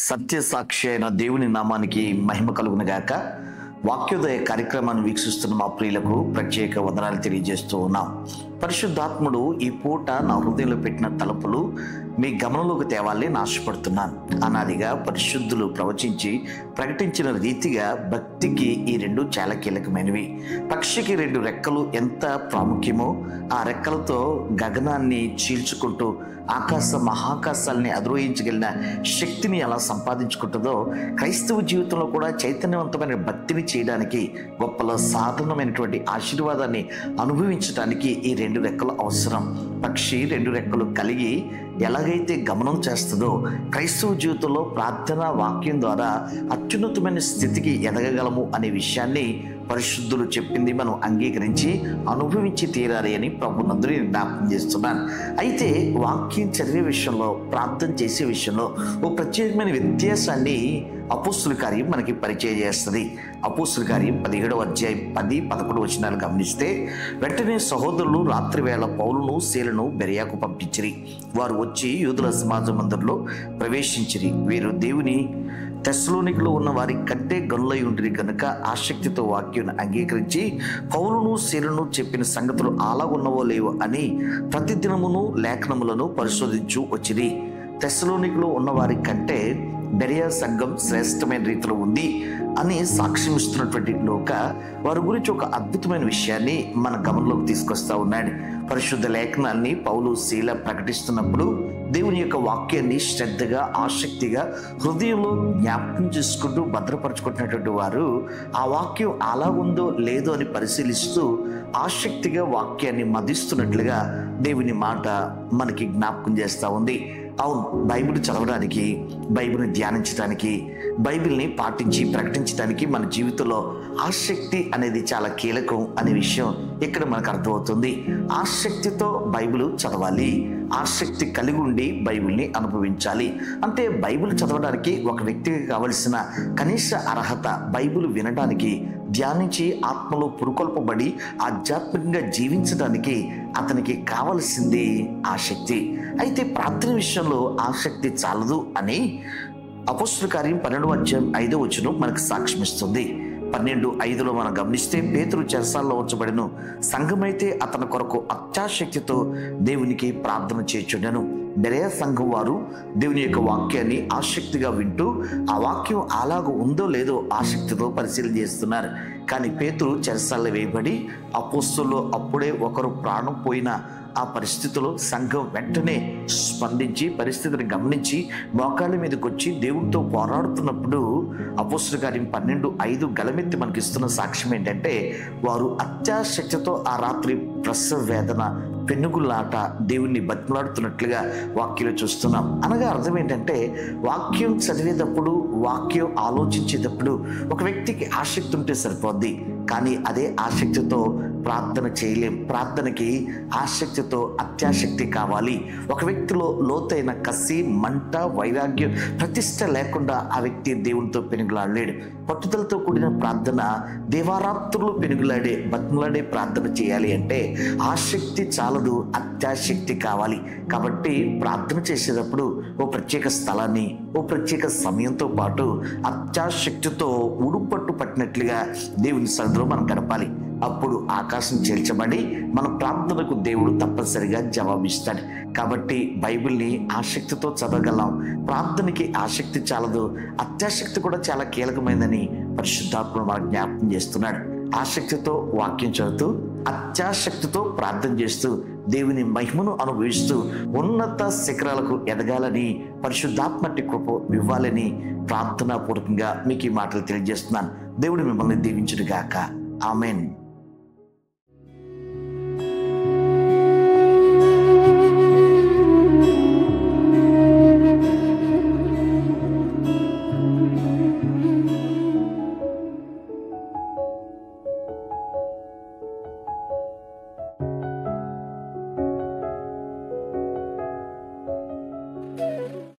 సత్యసాక్షి అయిన దేవుని నామానికి మహిమ కలుగును గాక. వాక్యోదయ కార్యక్రమాన్ని వీక్షిస్తున్న మా ప్రియులకు ప్రత్యేక వందనాలు తెలియజేస్తూ ఉన్నాం. పరిశుద్ధాత్ముడు ఈ పూట నా హృదయంలో పెట్టిన తలుపులు మీ గమనంలోకి తేవాలని ఆశపడుతున్నాను. అనాదిగా పరిశుద్ధులు ప్రవచించి ప్రకటించిన రీతిగా భక్తికి ఈ రెండు చాలా కీలకమైనవి. పక్షికి రెండు రెక్కలు ఎంత ప్రాముఖ్యమో, ఆ రెక్కలతో గగనాన్ని చీల్చుకుంటూ మహాకాశాలని అధిరోహించగలిగిన శక్తిని ఎలా సంపాదించుకుంటుందో, క్రైస్తవ జీవితంలో కూడా చైతన్యవంతమైన భక్తిని చేయడానికి, గొప్పల సాధారణమైనటువంటి ఆశీర్వాదాన్ని అనుభవించడానికి ఈ రెండు రెక్కలు అవసరం. పక్షి రెండు రెక్కలు కలిగి ఎలాగైతే గమనం చేస్తుందో, క్రైస్తవ జీవితంలో ప్రార్థన వాక్యం ద్వారా అత్యున్నతమైన స్థితికి ఎదగగలము అనే విషయాన్ని పరిశుద్ధులు చెప్పింది మనం అంగీకరించి అనుభవించి తీరాలి అని ప్రభునందరూ జ్ఞాపకం చేస్తున్నాను. అయితే వాక్యం చదివే విషయంలో, ప్రార్థన చేసే విషయంలో ఓ ప్రత్యేకమైన వ్యత్యాసాన్ని అపోస్తుల కార్యం మనకి పరిచయం చేస్తుంది. అపోస్తుల కార్యం 17వ అధ్యాయం 10-11 వచనాలు గమనిస్తే, వెంటనే సహోదరులు రాత్రి వేళ పౌలును సీలను బెరయాకు పంపించిరి. వారు వచ్చి యూదుల సమాజ మందిరంలో ప్రవేశించిరి. వీరు దేవుని తెస్సలోనికలో ఉన్న వారి కంటే గనులై ఉండిరి కనుక ఆసక్తితో వాక్యాన్ని అంగీకరించి పౌలును సీలను చెప్పిన సంగతులు అలాగున్నవో లేవో అని ప్రతిదినమును లేఖనములను పరిశోధించు వచ్చిరి. తెస్సలోనికలో ఉన్న వారి కంటే బెరియా సంఘం శ్రేష్టమైన రీతిలో ఉంది అని సాక్ష్యం ఇస్తున్నటువంటి లోక వారి గురించి ఒక అద్భుతమైన విషయాన్ని మన గమనంలోకి తీసుకొస్తా ఉన్నాడు. పరిశుద్ధ లేఖనాన్ని పౌలు శీల ప్రకటిస్తున్నప్పుడు దేవుని యొక్క వాక్యాన్ని శ్రద్ధగా, ఆసక్తిగా హృదయంలో జ్ఞాపకం చేసుకుంటూ భద్రపరచుకుంటున్నటువంటి వారు ఆ వాక్యం అలా ఉందో లేదో అని పరిశీలిస్తూ ఆసక్తిగా వాక్యాన్ని మదిస్తున్నట్లుగా దేవుని మాట మనకి జ్ఞాపకం చేస్తూ ఉంది. అవును, బైబిల్ చదవడానికి, బైబిల్ని ధ్యానించడానికి, బైబిల్ని పాటించి ప్రకటించడానికి మన జీవితంలో ఆసక్తి అనేది చాలా కీలకం అనే విషయం ఇక్కడ మనకు అర్థమవుతుంది. ఆసక్తితో బైబిల్ చదవాలి, ఆసక్తి కలిగి ఉండి బైబిల్ని అనుభవించాలి. అంటే బైబిల్ చదవడానికి ఒక వ్యక్తికి కావలసిన కనీస అర్హత, బైబిల్ వినడానికి, ధ్యానించి ఆత్మలో పురుకొల్పబడి ఆధ్యాత్మికంగా జీవించడానికి అతనికి కావలసింది ఆసక్తి. అయితే ప్రార్థన విషయంలో ఆసక్తి చాలదు అని అపోస్తుల కార్యం 12వ అధ్యాయం 5వ వచనం మనకు సాక్ష్యమిస్తుంది. 12:5లో మనం గమనిస్తే, పేతురు చెరసాల్లో ఉంచబడిన సంఘమైతే అతని కొరకు అత్యాశక్తితో దేవునికి ప్రార్థన చేయుచుండెను. బెరయా సంఘం వారు దేవుని యొక్క వాక్యాన్ని ఆసక్తిగా వింటూ ఆ వాక్యం అలాగూ ఉందో లేదో ఆసక్తితో పరిశీలన చేస్తున్నారు. కానీ పేతురు చెరసాల్లో వేయబడి అపోస్తుల్లో అప్పుడే ఒకరు ప్రాణం పోయిన ఆ పరిస్థితిలో సంఘం వెంటనే స్పందించి పరిస్థితిని గమనించి మోకాళ్ళ మీదకి వచ్చి దేవుడితో పోరాడుతున్నప్పుడు అపోస్తుల కార్యం 12:5 గలమెత్తి మనకి ఇస్తున్న సాక్ష్యం ఏంటంటే, వారు అత్యాశక్తితో ఆ రాత్రి ప్రసవ వేదన, పెనుగులాట, దేవుణ్ణి బతిమలాడుతున్నట్లుగా వాక్యంలో చూస్తున్నాం. అనగా అర్థం ఏంటంటే, వాక్యం చదివేటప్పుడు, వాక్యం ఆలోచించేటప్పుడు ఒక వ్యక్తికి ఆసక్తి ఉంటే సరిపోద్ది, కానీ అదే ఆసక్తితో ప్రార్థన చేయలేం. ప్రార్థనకి ఆసక్తితో అత్యాసక్తి కావాలి. ఒక వ్యక్తిలో లోతైన కసి, మంట, వైరాగ్యం, ప్రతిష్ట లేకుండా ఆ వ్యక్తి దేవునితో పెనుగులాడలేడు. పట్టుదలతో కూడిన ప్రార్థన, దేవారాత్రులు పెనుగులాడే, బతిమలాడే ప్రార్థన చేయాలి అంటే ఆసక్తి చాలదు, అత్యాశక్తి కావాలి. కాబట్టి ప్రార్థన చేసేటప్పుడు ఓ ప్రత్యేక స్థలాన్ని, ఓ ప్రత్యేక సమయంతో పాటు అత్యాశక్తితో ఉడుపట్టు పట్టినట్లుగా దేవుని సన్నిధిలో మనం గడపాలి. అప్పుడు ఆకాశం చేల్చబడి మన ప్రార్థనకు దేవుడు తప్పనిసరిగా జవాబిస్తాడు. కాబట్టి బైబిల్ని ఆసక్తితో చదవగలం. ప్రార్థనకి ఆసక్తి చాలదు, అత్యాశక్తి కూడా చాలా కీలకమైందని పరిశుద్ధాత్మ మనకు జ్ఞాపకం చేస్తున్నాడు. ఆసక్తితో వాక్యం చదువుతూ, అత్యాశక్తితో ప్రార్థన చేస్తూ, దేవుని మహిమను అనుభవిస్తూ ఉన్నత శిఖరాలకు ఎదగాలని, పరిశుద్ధాత్మటి కృప ఇవ్వాలని ప్రార్థనాపూర్వకంగా మీకు ఈ మాటలు తెలియజేస్తున్నాను. దేవుడు మిమ్మల్ని దీవించును గాక. ఆమెన్.